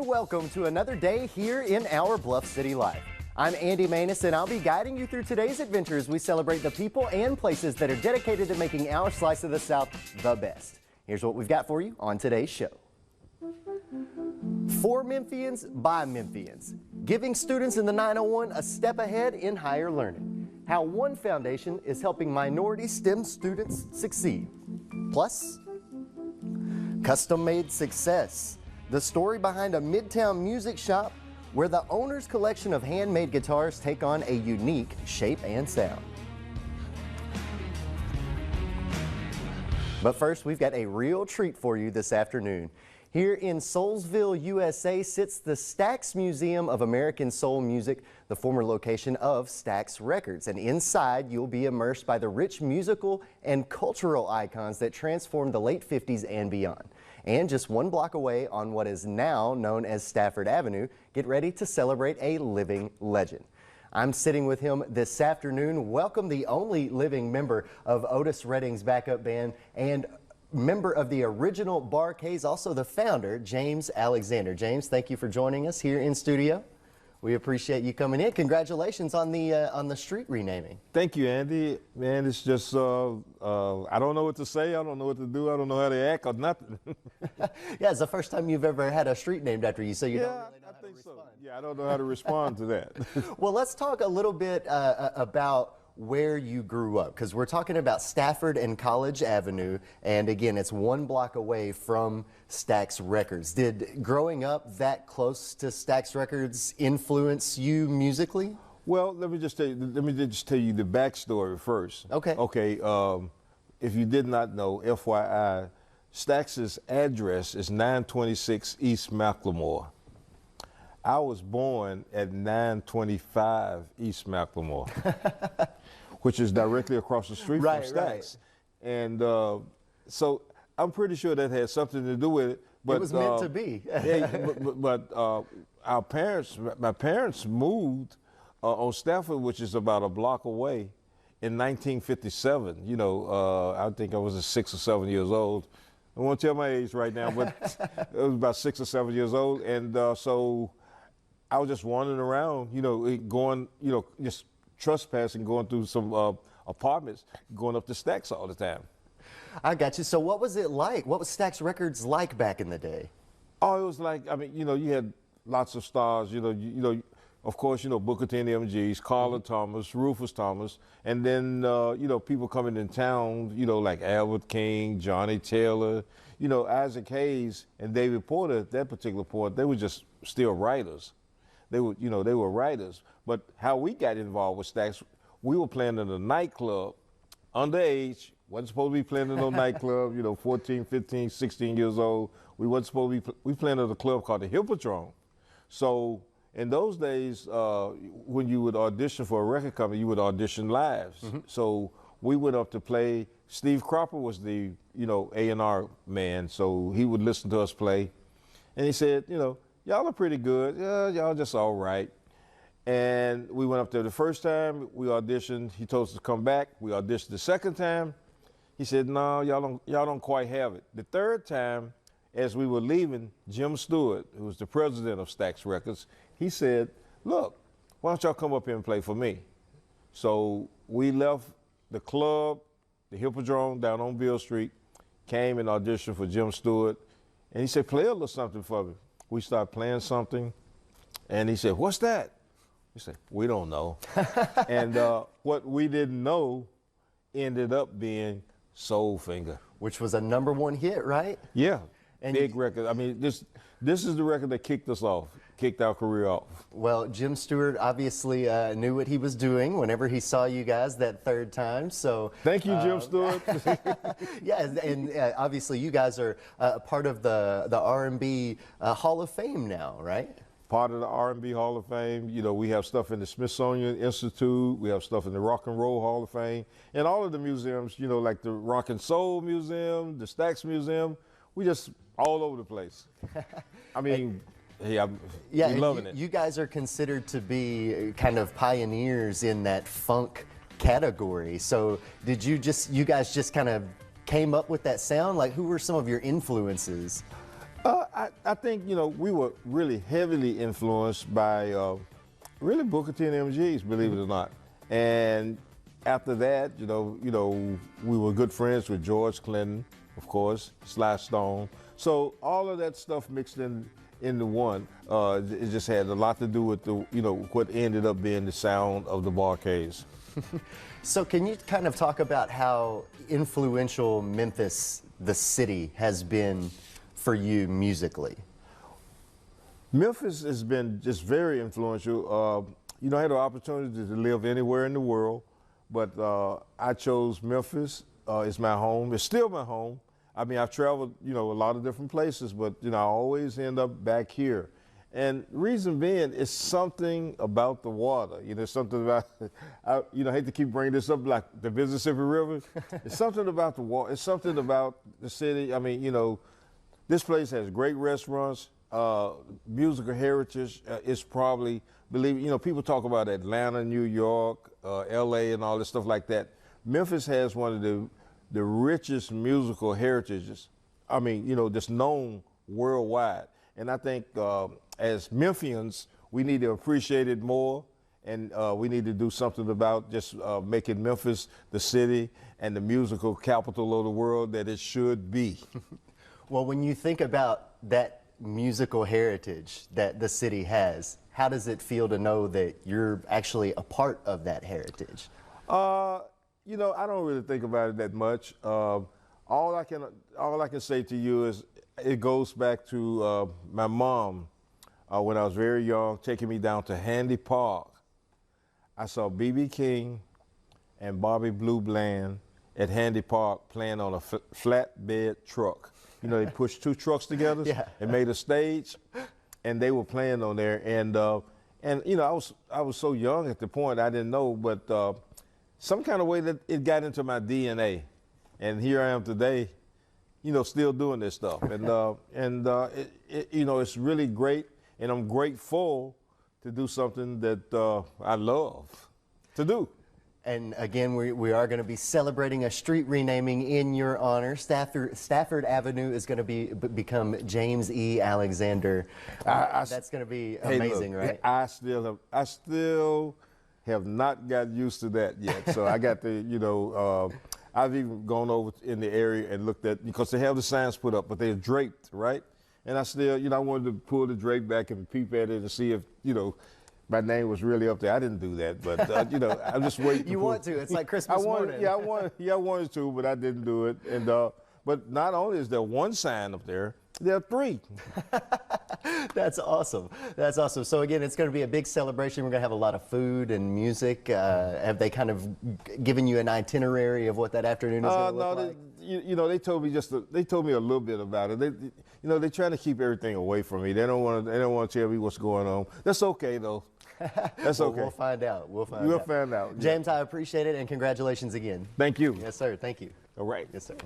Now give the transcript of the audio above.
Welcome to another day here in our Bluff City life. I'm Andy Maness, and I'll be guiding you through today's adventure as we celebrate the people and places that are dedicated to making our slice of the South the best. Here's what we've got for you on today's show. For Memphians by Memphians, giving students in the 901 a step ahead in higher learning. How one foundation is helping minority STEM students succeed. Plus, custom-made success. The story behind a Midtown music shop where the owner's collection of handmade guitars take on a unique shape and sound. But first, we've got a real treat for you this afternoon. Here in Soulsville, USA sits the Stax Museum of American Soul Music, the former location of Stax Records. And inside, you'll be immersed by the rich musical and cultural icons that transformed the late 50s and beyond. And just one block away on what is now known as Stafford Avenue, get ready to celebrate a living legend. I'm sitting with him this afternoon. Welcome the only living member of Otis Redding's backup band and member of the original Bar-Kays, also the founder, James Alexander. James, thank you for joining us here in studio. We appreciate you coming in. Congratulations on the street renaming. Thank you, Andy. Man, it's just, I don't know what to say. I don't know what to do. I don't know how to act or nothing. Yeah, it's the first time you've ever had a street named after you, so you don't really know how to respond. So. Yeah, I don't know how to respond to that. Well, let's talk a little bit about where you grew up, because we're talking about Stafford and College Avenue, and again, it's one block away from Stax Records. Did growing up that close to Stax Records influence you musically? Well, let me just tell you the backstory first. Okay. Okay. If you did not know, FYI, Stax's address is 926 East McLemore. I was born at 925 East McLemore, which is directly across the street from Stax. Right. And so I'm pretty sure that had something to do with it. But, it was meant to be. but my parents moved on Stafford, which is about a block away, in 1957. You know, I think I was 6 or 7 years old. I won't tell my age right now, but it was about 6 or 7 years old. And so I was just wandering around, you know, going, you know, just trespassing, going through some apartments, going up to Stax all the time. I got you. So what was it like? What was Stax Records like back in the day? Oh, it was like, I mean, you know, you had lots of stars, you know, of course, you know, Booker T and the MGs, Carla Thomas, Rufus Thomas, and then, you know, people coming in town, you know, like Albert King, Johnny Taylor, you know, Isaac Hayes and David Porter at that particular point, they were just still writers. They were, you know, they were writers. But how we got involved with Stax, we were playing in a nightclub, underage, wasn't supposed to be playing in no nightclub, you know, 14, 15, 16 years old. We wasn't supposed to be, we playing at a club called the Hippodrome. So in those days, when you would audition for a record company, you would audition live. Mm-hmm. So we went up to play. Steve Cropper was the, you know, A&R man, so he would listen to us play. And he said, you know, y'all are pretty good. Yeah, y'all just all right. And we went up there the first time, we auditioned. He told us to come back. We auditioned the second time. He said, no, y'all don't quite have it. The third time, as we were leaving, Jim Stewart, who was the president of Stax Records, he said, look, why don't y'all come up here and play for me? So we left the club, the Hippodrome down on Beale Street, came and auditioned for Jim Stewart, and he said, play a little something for me. We started playing something, and he said, what's that? We said, we don't know. And what we didn't know ended up being Soul Finger. Which was a #1 hit, right? Yeah, and big record. I mean, this is the record that kicked us off, kicked our career off. Well, Jim Stewart obviously knew what he was doing whenever he saw you guys that third time. So thank you, Jim Stewart. Yeah, and obviously you guys are part of the R&B Hall of Fame now, right? Part of the R&B Hall of Fame. You know, we have stuff in the Smithsonian Institute. We have stuff in the Rock and Roll Hall of Fame. And all of the museums, you know, like the Rock and Soul Museum, the Stax Museum, we just all over the place. I mean, hey, yeah, we're loving it. You guys are considered to be kind of pioneers in that funk category. So did you guys just kind of came up with that sound? Like, who were some of your influences? I think, you know, we were really heavily influenced by really Booker T and MGs, believe it or not. And after that, you know, we were good friends with George Clinton, of course, Sly Stone. So all of that stuff mixed into one. It just had a lot to do with the, you know, what ended up being the sound of the Barcades. So can you kind of talk about how influential Memphis, the city, has been for you musically? Memphis has been just very influential. You know, I had an opportunity to live anywhere in the world, but I chose Memphis. It's my home. It's still my home. I mean, I've traveled, you know, a lot of different places, but, you know, I always end up back here. And reason being, it's something about the water. You know, something about, I hate to keep bringing this up like the Mississippi River. It's something about the water. It's something about the city. I mean, you know, this place has great restaurants, musical heritage. It's probably, you know, people talk about Atlanta, New York, LA and all this stuff like that. Memphis has one of the richest musical heritages. I mean, you know, just known worldwide. And I think as Memphians, we need to appreciate it more, and we need to do something about just making Memphis the city and the musical capital of the world that it should be. Well, when you think about that musical heritage that the city has, how does it feel to know that you're actually a part of that heritage? You know, I don't really think about it that much. All I can say to you is it goes back to my mom when I was very young, taking me down to Handy Park. I saw B.B. King and Bobby Blue Bland at Handy Park playing on a flatbed truck. You know, they pushed two trucks together and made a stage, and they were playing on there. And you know, I was so young at the point, I didn't know, but some kind of way that it got into my DNA. And here I am today, you know, still doing this stuff. And you know, it's really great, and I'm grateful to do something that I love to do. And again, we are going to be celebrating a street renaming in your honor. Stafford Avenue is going to become James E. Alexander. That's going to be amazing, look, right? I still have not got used to that yet. So I got to, you know, I've even gone over in the area and looked at, because they have the signs put up, but they're draped, right? And I still, you know, I wanted to pull the drape back and peep at it and see if, you know, my name was really up there. I didn't do that, but you know, I'm just waiting. You want to? It's like Christmas morning. Yeah, I wanted to, but I didn't do it. And but not only is there one sign up there, there are three. That's awesome. That's awesome. So again, it's going to be a big celebration. We're going to have a lot of food and music. Have they kind of given you an itinerary of what that afternoon is going to look like? You know, they told me they told me a little bit about it. You know, they're trying to keep everything away from me. They don't want to tell me what's going on. That's okay though. That's okay. We'll find out. We'll find out. We'll find out. James, I appreciate it, and congratulations again. Thank you. Yes, sir. Thank you. All right. Yes, sir.